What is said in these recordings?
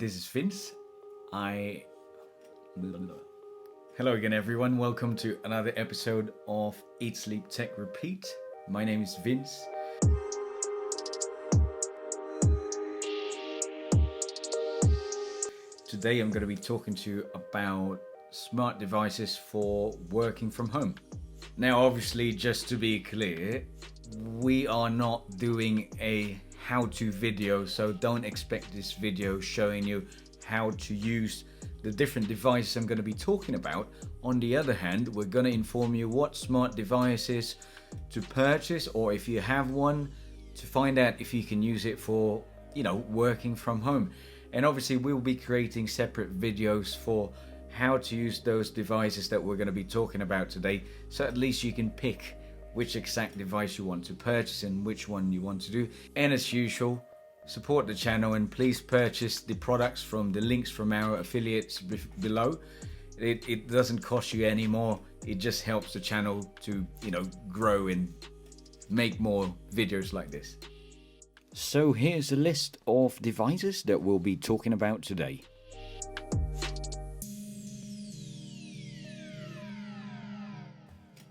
This is Vince. Hello again, everyone. Welcome to another episode of Eat, Sleep, Tech, Repeat. My name is Vince. Today I'm going to be talking to you about smart devices for working from home. Now, obviously, just to be clear, we are not doing a how-to video, so don't expect this video showing you how to use the different devices I'm going to be talking about. On the other hand, we're going to inform you what smart devices to purchase, or if you have one, to find out if you can use it for, working from home. And obviously we'll be creating separate videos for how to use those devices that we're going to be talking about today, so at least you can pick which exact device you want to purchase and which one you want to do. And as usual, support the channel and please purchase the products from the links from our affiliates below. It doesn't cost you any more. It just helps the channel to, grow and make more videos like this. So here's a list of devices that we'll be talking about today.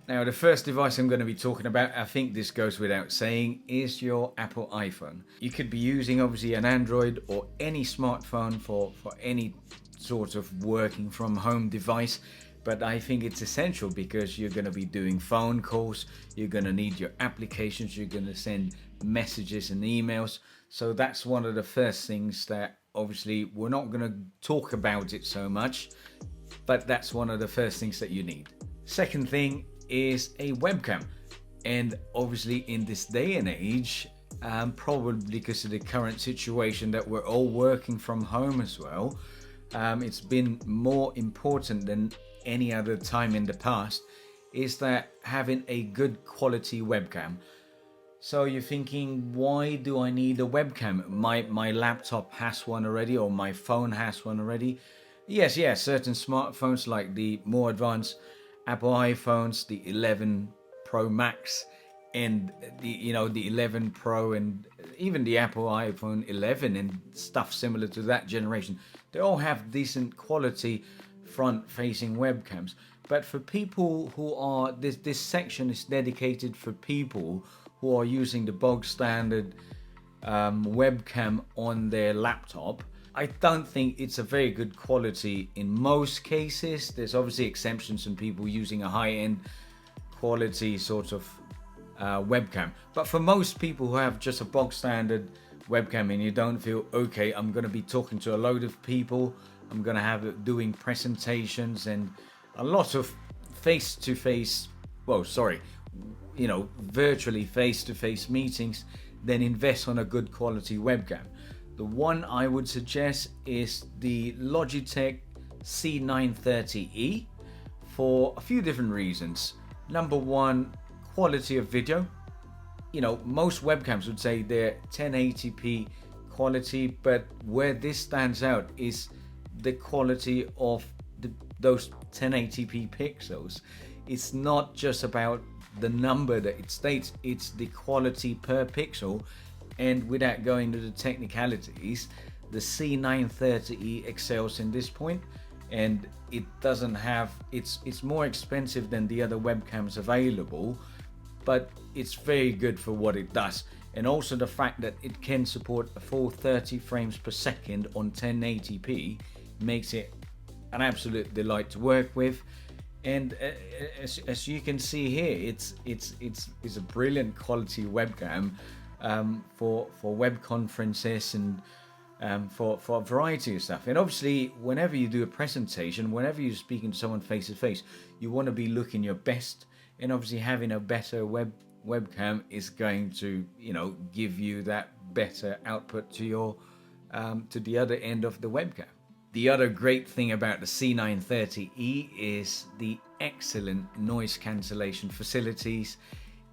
Now, the first device I'm going to be talking about, I think this goes without saying, is your Apple iPhone. You could be using obviously an Android or any smartphone for any sort of working from home device, but I think it's essential because you're going to be doing phone calls, you're going to need your applications, you're going to send messages and emails. So that's one of the first things that obviously we're not going to talk about it so much, but that's one of the first things that you need. Second thing is a webcam, and obviously in this day and age, probably because of the current situation that we're all working from home as well, it's been more important than any other time in the past, is that having a good quality webcam. So you're thinking, why do I need a webcam? My laptop has one already, or my phone has one already. Yes, certain smartphones like the more advanced Apple iPhones, the 11 Pro Max and the 11 Pro and even the Apple iPhone 11 and stuff similar to that generation, they all have decent quality front-facing webcams. But for people who are, this section is dedicated for people who are using the bog standard webcam on their laptop. I don't think it's a very good quality in most cases. There's obviously exceptions and people using a high-end quality sort of webcam. But for most people who have just a bog standard webcam and you don't feel, okay, I'm going to be talking to a load of people, I'm going to have it doing presentations and a lot of virtually face-to-face meetings, then invest on a good quality webcam. The one I would suggest is the Logitech C930E for a few different reasons. Number one, quality of video. Most webcams would say they're 1080p quality, but where this stands out is the quality of those 1080p pixels. It's not just about the number that it states, it's the quality per pixel. And without going into the technicalities, the C930E excels in this point, and it doesn't have, it's more expensive than the other webcams available, but it's very good for what it does. And also the fact that it can support a full 30 frames per second on 1080p makes it an absolute delight to work with. And as you can see here, it's a brilliant quality webcam for web conferences and for a variety of stuff. And obviously, whenever you do a presentation, whenever you're speaking to someone face to face, you want to be looking your best. And obviously, having a better webcam is going to give you that better output to your to the other end of the webcam. The other great thing about the C930E is the excellent noise cancellation facilities.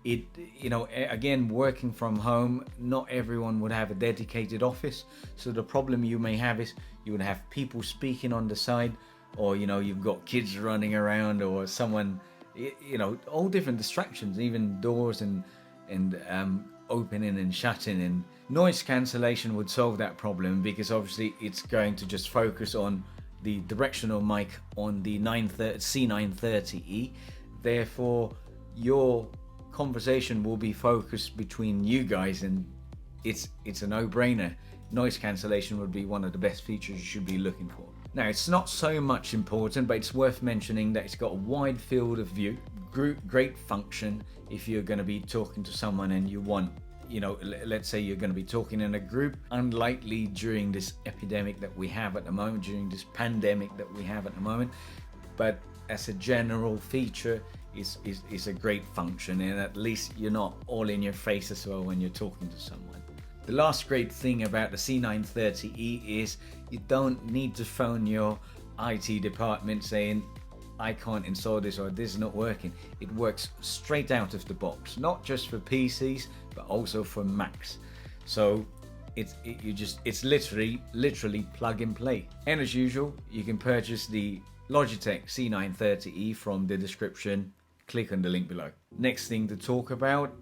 Again, working from home, not everyone would have a dedicated office. So the problem you may have is you would have people speaking on the side, or, you've got kids running around, or someone, all different distractions, even doors and opening and shutting, and noise cancellation would solve that problem, because obviously it's going to just focus on the directional mic on the C930E. Therefore, your conversation will be focused between you guys, and it's a no-brainer. Noise cancellation would be one of the best features you should be looking for. Now, it's not so much important, but it's worth mentioning that it's got a wide field of view, great function if you're going to be talking to someone and you want, let's say you're going to be talking in a group. Unlikely during this epidemic that we have at the moment, during this pandemic that we have at the moment, but as a general feature, is a great function, and at least you're not all in your face as well when you're talking to someone. The last great thing about the C930E is you don't need to phone your IT department saying, I can't install this, or this is not working. It works straight out of the box, not just for PCs, but also for Macs. So it's literally plug and play. And as usual, you can purchase the Logitech C930E from the description. Click on the link below. Next thing to talk about,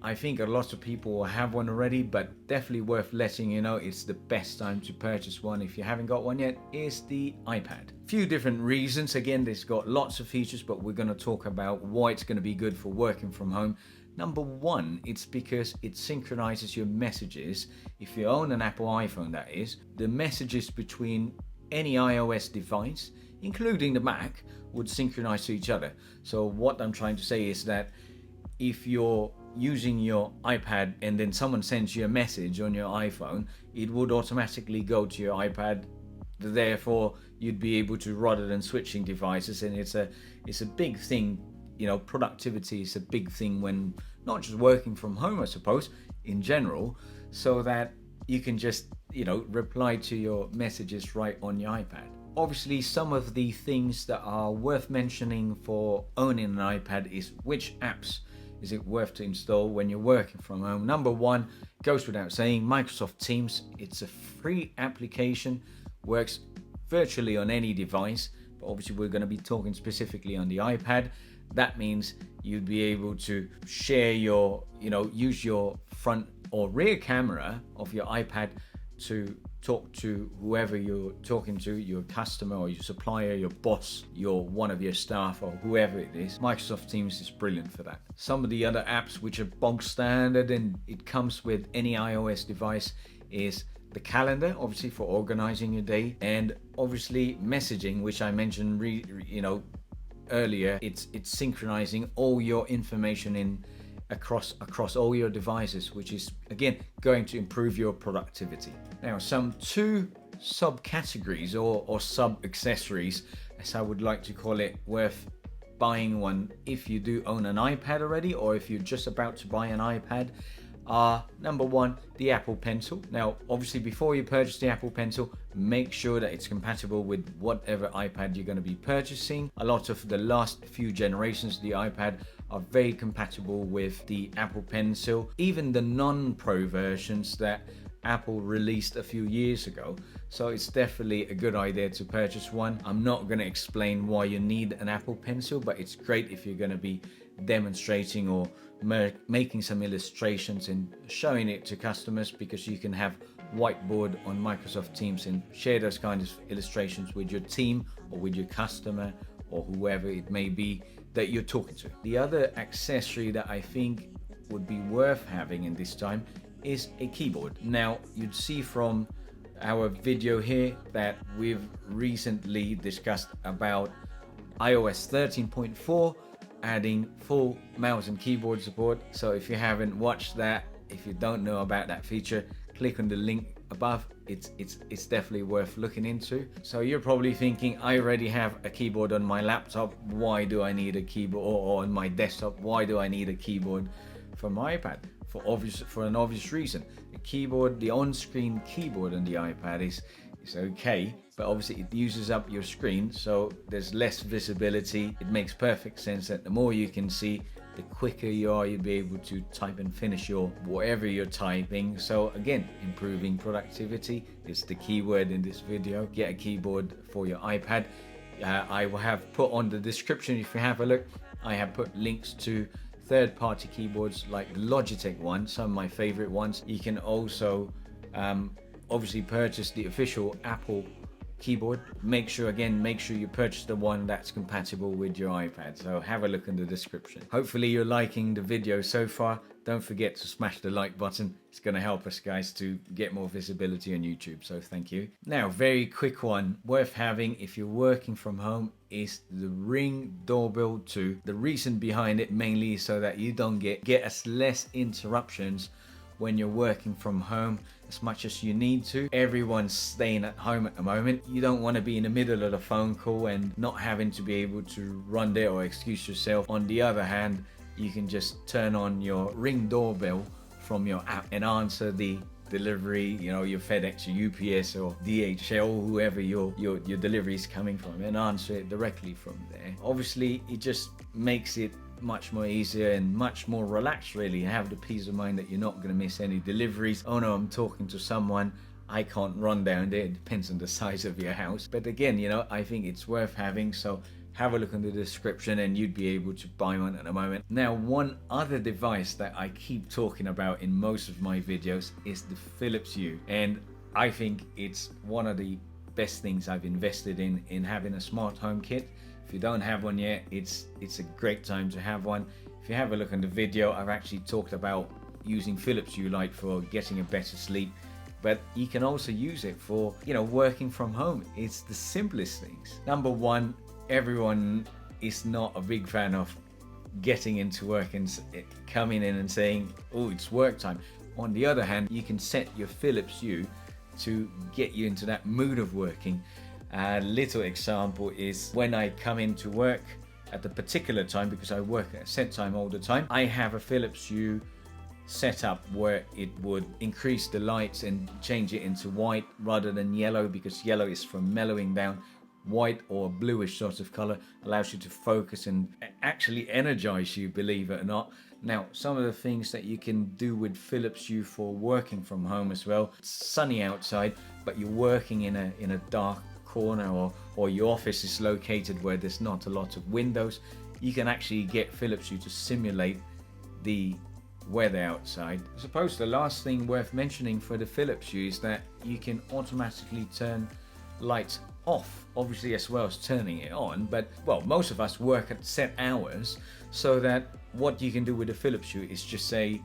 I think a lot of people have one already, but definitely worth letting you know it's the best time to purchase one if you haven't got one yet, is the iPad. Few different reasons. Again, it's got lots of features, but we're going to talk about why it's going to be good for working from home. Number one, it's because it synchronizes your messages. If you own an Apple iPhone, that is, the messages between any iOS device, including the Mac, would synchronize to each other. So what I'm trying to say is that if you're using your iPad and then someone sends you a message on your iPhone, it would automatically go to your iPad. Therefore, you'd be able to, rather than switching devices, and it's a big thing. Productivity is a big thing when not just working from home, I suppose, in general, so that you can just, reply to your messages right on your iPad. Obviously, some of the things that are worth mentioning for owning an iPad is which apps is it worth to install when you're working from home. Number one, goes without saying, Microsoft Teams. It's a free application, works virtually on any device, but obviously we're going to be talking specifically on the iPad. That means you'd be able to share use your front or rear camera of your iPad to talk to whoever you're talking to, your customer or your supplier, your boss, one of your staff, or whoever it is. Microsoft Teams is brilliant for that. Some of the other apps which are bog standard and it comes with any iOS device is the calendar, obviously for organizing your day, and obviously messaging, which I mentioned earlier. It's synchronizing all your information across all your devices, which is again going to improve your productivity. Now, some two subcategories or sub accessories, as I would like to call it, worth buying one if you do own an iPad already, or if you're just about to buy an iPad, are number one, the Apple Pencil. Now, obviously, before you purchase the Apple Pencil, make sure that it's compatible with whatever iPad you're going to be purchasing. A lot of the last few generations of the iPad are very compatible with the Apple Pencil, even the non-Pro versions that Apple released a few years ago. So it's definitely a good idea to purchase one. I'm not going to explain why you need an Apple Pencil, but it's great if you're going to be demonstrating or making some illustrations and showing it to customers, because you can have whiteboard on Microsoft Teams and share those kinds of illustrations with your team or with your customer or whoever it may be that you're talking to. The other accessory that I think would be worth having in this time is a keyboard. Now, you'd see from our video here that we've recently discussed about iOS 13.4 adding full mouse and keyboard support. So if you haven't watched that, if you don't know about that feature, click on the link above. It's definitely worth looking into. So you're probably thinking, I already have a keyboard on my laptop, why do I need a keyboard, or on my desktop, why do I need a keyboard for my iPad? For an obvious reason. The on-screen keyboard on the iPad is okay, but obviously it uses up your screen, so there's less visibility. It makes perfect sense that the more you can see, the quicker you'll be able to type and finish whatever you're typing. So again, improving productivity is the keyword in this video. Get a keyboard for your iPad. I will have put on the description, if you have a look, I have put links to third-party keyboards like the Logitech one, some of my favorite ones. You can also obviously purchase the official Apple keyboard. Make sure you purchase the one that's compatible with your iPad. So have a look in the description. Hopefully you're liking the video so far. Don't forget to smash the like button. It's going to help us guys to get more visibility on YouTube, so thank you. Now, very quick one worth having if you're working from home is the Ring Doorbell 2. The reason behind it mainly is so that you don't get as less interruptions when you're working from home as much as you need to. Everyone's staying at home at the moment. You don't want to be in the middle of a phone call and not having to be able to run there or excuse yourself. On the other hand, you can just turn on your Ring Doorbell from your app and answer the delivery, your FedEx, your UPS or DHL, whoever your delivery is coming from, and answer it directly from there. Obviously, it just makes it much more easier and much more relaxed, really. You have the peace of mind that you're not going to miss any deliveries. Oh no, I'm talking to someone, I can't run down there. It depends on the size of your house, but again, I think it's worth having. So have a look in the description and you'd be able to buy one at the moment. Now, one other device that I keep talking about in most of my videos is the Philips Hue, and I think it's one of the best things I've invested in having a smart home kit. If you don't have one yet, it's a great time to have one. If you have a look in the video, I've actually talked about using Philips Hue Light for getting a better sleep, but you can also use it for working from home. It's the simplest things. Number one, everyone is not a big fan of getting into work and coming in and saying, oh, it's work time. On the other hand, you can set your Philips Hue to get you into that mood of working. A little example is when I come into work at a particular time, because I work at a set time all the time, I have a Philips Hue set up where it would increase the lights and change it into white rather than yellow, because yellow is for mellowing down. White or bluish sort of color allows you to focus and actually energize you, believe it or not. Now, some of the things that you can do with Philips Hue for working from home as well. It's sunny outside, but you're working in a dark corner, or your office is located where there's not a lot of windows. You can actually get Philips Hue to simulate the weather outside. I suppose the last thing worth mentioning for the Philips Hue is that you can automatically turn lights off, obviously, as well as turning it on. But most of us work at set hours, so that what you can do with the Philips Hue is just say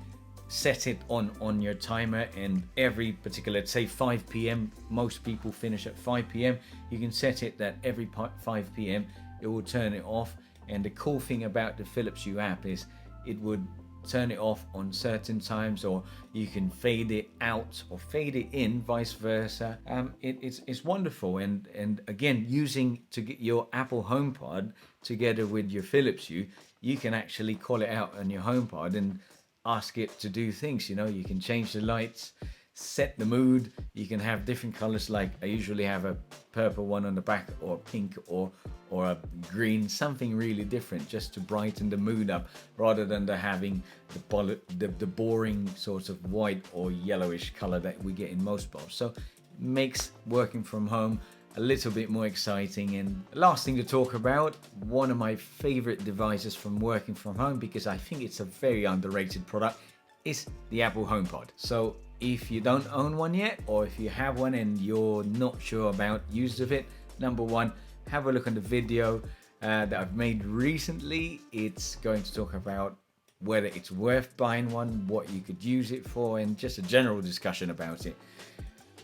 set it on your timer, and every particular, say 5 p.m, most people finish at 5 p.m, you can set it that every 5 p.m it will turn it off. And the cool thing about the Philips Hue app is it would turn it off on certain times, or you can fade it out or fade it in, vice versa. It's wonderful. And again, using to get your Apple HomePod together with your Philips Hue, you can actually call it out on your HomePod and ask it to do things. You can change the lights, set the mood. You can have different colors, like I usually have a purple one on the back, or pink, or a green, something really different, just to brighten the mood up, rather than having the boring sort of white or yellowish color that we get in most bulbs. So it makes working from home a little bit more exciting. And last thing to talk about, one of my favorite devices from working from home, because I think it's a very underrated product, is the Apple HomePod. So if you don't own one yet, or if you have one and you're not sure about use of it, number one, have a look on the video that I've made recently. It's going to talk about whether it's worth buying one, what you could use it for, and just a general discussion about it.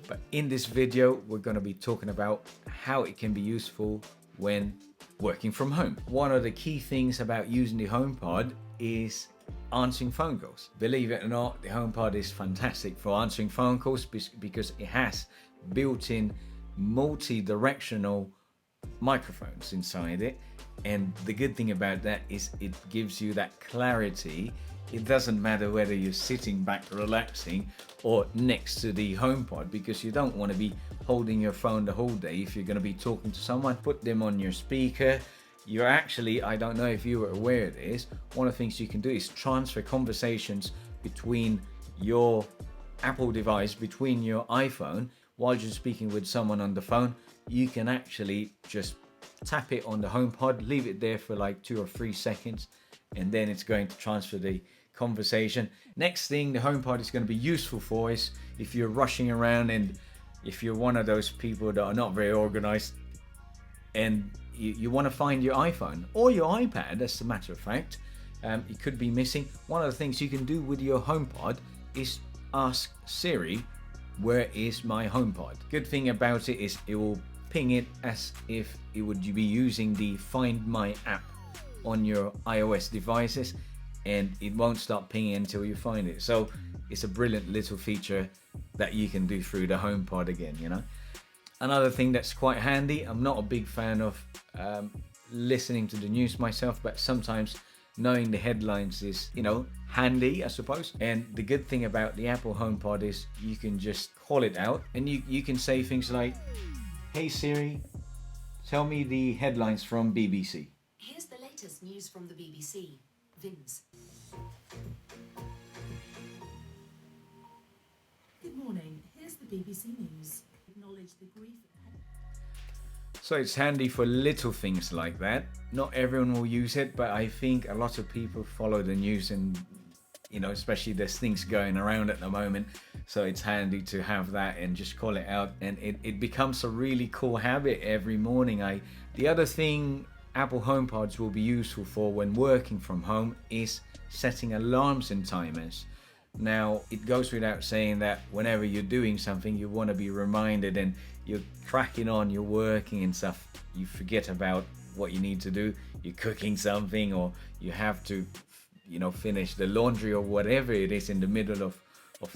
But in this video, we're going to be talking about how it can be useful when working from home. One of the key things about using the HomePod is answering phone calls. Believe it or not, the HomePod is fantastic for answering phone calls because it has built-in multi-directional microphones inside it. And the good thing about that is it gives you that clarity. It doesn't matter whether you're sitting back relaxing or next to the HomePod, because you don't want to be holding your phone the whole day. If you're going to be talking to someone, put them on your speaker. You're actually, I don't know if you were aware of this, one of the things you can do is transfer conversations between your Apple device, between your iPhone, while you're speaking with someone on the phone. You can actually just tap it on the HomePod, leave it there for like 2 or 3 seconds, and then it's going to transfer the conversation. Next thing the HomePod is going to be useful for is if you're rushing around and if you're one of those people that are not very organized and you want to find your iPhone or your iPad, as a matter of fact, it could be missing. One of the things you can do with your HomePod is ask Siri, where is my HomePod? Good thing about it is it will ping it as if it would be using the Find My app on your iOS devices, and it won't stop pinging until you find it. So it's a brilliant little feature that you can do through the HomePod again, you know. Another thing that's quite handy, I'm not a big fan of listening to the news myself, but sometimes knowing the headlines is, you know, handy, I suppose. And the good thing about the Apple HomePod is you can just call it out and you can say things like, hey Siri, tell me the headlines from BBC. Here's the latest news from the BBC. Vins. Good morning. Here's the BBC News. Acknowledge the grief. So it's handy for little things like that. Not everyone will use it, but I think a lot of people follow the news, and you know, especially there's things going around at the moment, so it's handy to have that and just call it out, and it becomes a really cool habit every morning. The other thing Apple HomePods will be useful for when working from home is setting alarms and timers. Now, it goes without saying that whenever you're doing something, you want to be reminded, and you're cracking on, you're working and stuff, you forget about what you need to do, you're cooking something, or you have to, you know, finish the laundry or whatever it is in the middle of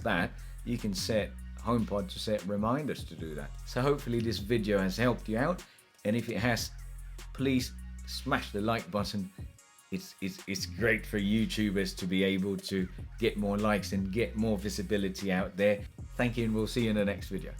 that, you can set HomePod to set reminders to do that. So hopefully this video has helped you out, and if it has, please smash the like button. It's great for YouTubers to be able to get more likes and get more visibility out there. Thank you, and we'll see you in the next video.